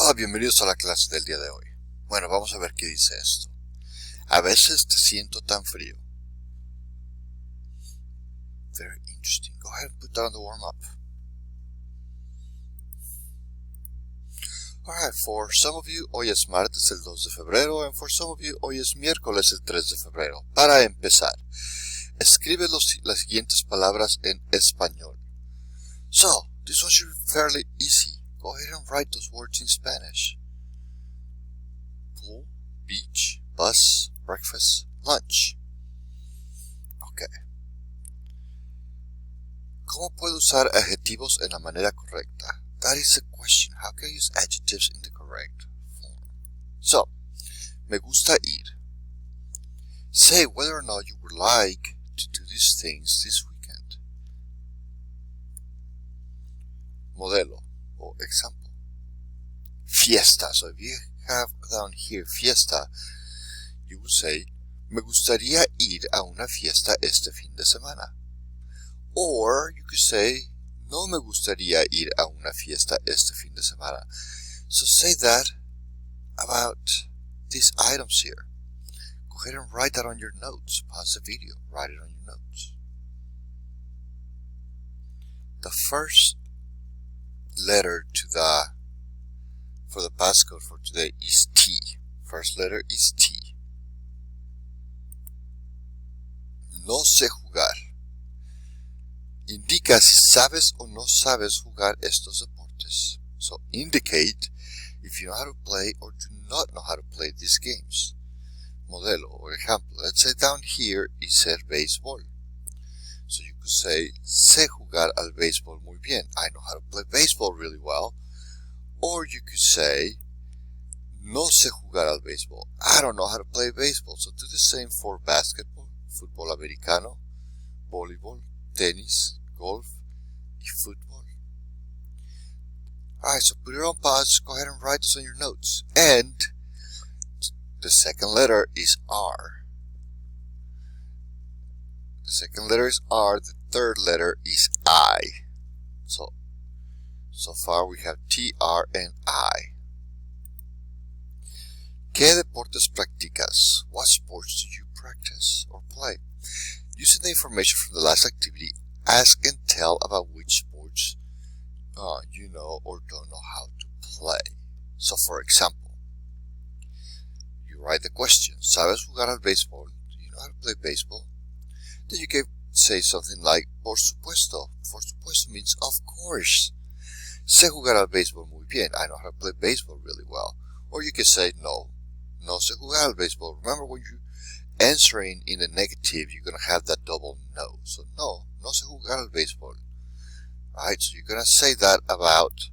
Hola, bienvenidos a la clase del día de hoy. Bueno, vamos a ver qué dice esto. A veces te siento tan frío. Very interesting. Go ahead and put that on the warm-up. Alright, for some of you, hoy es martes el 2 de febrero, and for some of you, hoy es miércoles el 3 de febrero. Para empezar, escribe las siguientes palabras en español. So, this one should be fairly easy. Go ahead and write those words in Spanish. Pool, beach, bus, breakfast, lunch. Ok. ¿Cómo puedo usar adjetivos en la manera correcta? That is the question. How can I use adjectives in the correct form? So, me gusta ir. Say whether or not you would like to do these things this weekend. Modelo or example. Fiesta. So if you have down here fiesta, you would say, me gustaría ir a una fiesta este fin de semana. Or you could say, no me gustaría ir a una fiesta este fin de semana. So say that about these items here. Go ahead and write that on your notes. Pause the video. Write it on your notes. The first letter for the passcode for today is T. First letter is T. No sé jugar. Indica si sabes o no sabes jugar estos deportes. So indicate if you know how to play or do not know how to play these games. Modelo or ejemplo. Let's say down here is ser béisbol. So you could say, sé jugar al béisbol muy bien. I know how to play baseball really well. Or you could say, no sé jugar al béisbol. I don't know how to play baseball. So do the same for basketball, fútbol americano, voleibol, tenis, golf, y football. Alright, so put it on pause. Go ahead and write this on your notes. And the second letter is R. The second letter is R. The third letter is I. So far we have T, R, and I. ¿Qué deportes practicas? What sports do you practice or play? Using the information from the last activity, ask and tell about which sports you know or don't know how to play. So for example, you write the question, ¿sabes jugar al béisbol? Do you know how to play baseball? Then you can say something like, por supuesto. Por supuesto means of course. Sé jugar al béisbol muy bien. I know how to play baseball really well. Or you can say, no sé jugar al béisbol. Remember, when you're answering in the negative, you're going to have that double no. So no sé jugar al béisbol. Right, so you're going to say that about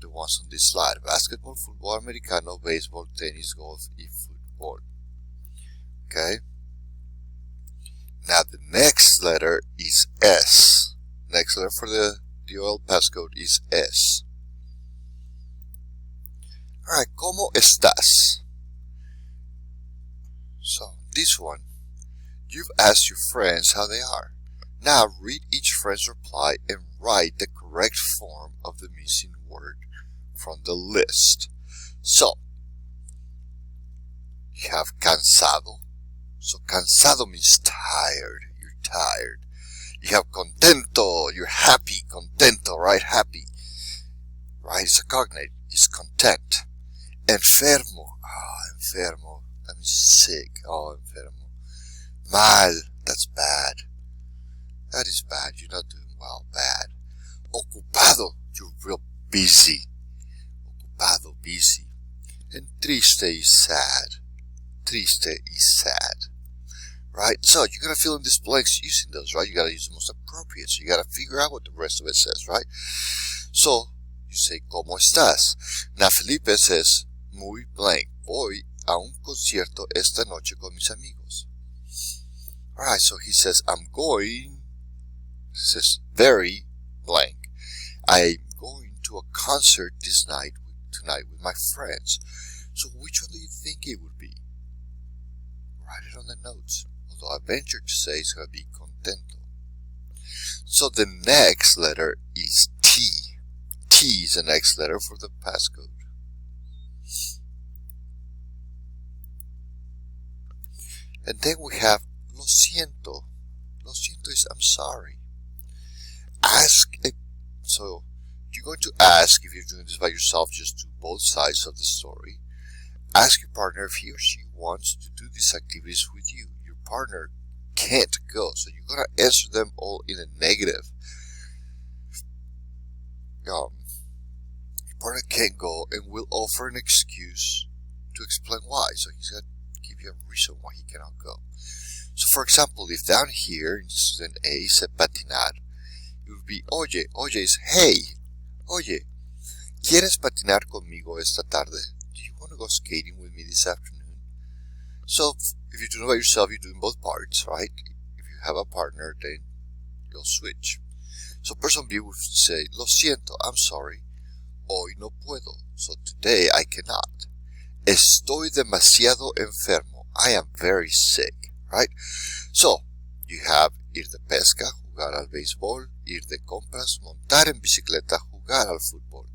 the ones on this slide. Basketball, fútbol americano, baseball, tenis, golf, y football. Okay? Now the next letter is S. Next letter for the oil passcode is S. Alright, ¿cómo estás? So, this one, you've asked your friends how they are. Now read each friend's reply and write the correct form of the missing word from the list. So, you have cansado. So cansado means tired. You're tired. You have contento. You're happy. Contento, right? Happy. Right? It's a cognate. It's content. Enfermo. Enfermo. That means sick. Enfermo. Mal. That's bad. That is bad. You're not doing well. Bad. Ocupado. You're real busy. Ocupado. Busy. And triste is sad. Triste is sad. Right? So you're going to fill in these blanks using those, right? You got to use the most appropriate. So you got to figure out what the rest of it says, right? So you say, ¿cómo estás? Now Felipe says, muy blank. Voy a un concierto esta noche con mis amigos. Alright, so he says, I'm going, he says, very blank. I'm going to a concert tonight with my friends. So which one do you think it would be? Write it on the notes. Although I venture to say it's going to be contento. So the next letter is T. T P is the next letter for the passcode. And then we have lo siento. Lo siento is I'm sorry. So you're going to ask, if you're doing this by yourself, just do both sides of the story. Ask your partner if he or she wants to do these activities with you. Your partner can't go, so you're going to answer them all in a negative. Your partner can't go and will offer an excuse to explain why. So he's going to give you a reason why he cannot go. So for example, if down here in student A said patinar, it would be oye. Oye is hey. Oye, ¿quieres patinar conmigo esta tarde? Do you want to go skating with me this afternoon? So if you're doing it by yourself, you're doing both parts, right? If you have a partner, then you'll switch. So person B would say, lo siento, I'm sorry. Hoy no puedo. So today I cannot. Estoy demasiado enfermo. I am very sick, right? So you have ir de pesca, jugar al béisbol, ir de compras, montar en bicicleta, jugar al fútbol.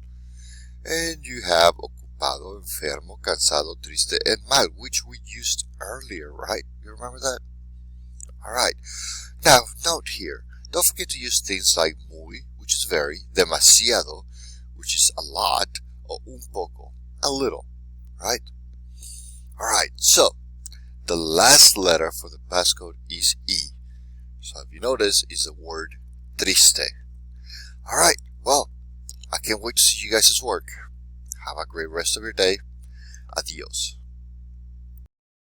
And you have ocupado, enfermo, cansado, triste, and mal, which we used earlier, right? You remember that? Alright. Now, note here, don't forget to use things like muy, which is very, demasiado, which is a lot, or un poco, a little, right? Alright, so, the last letter for the passcode is E. So if you notice, is the word triste. Alright, well, I can't wait to see you guys' work. Have a great rest of your day. Adios.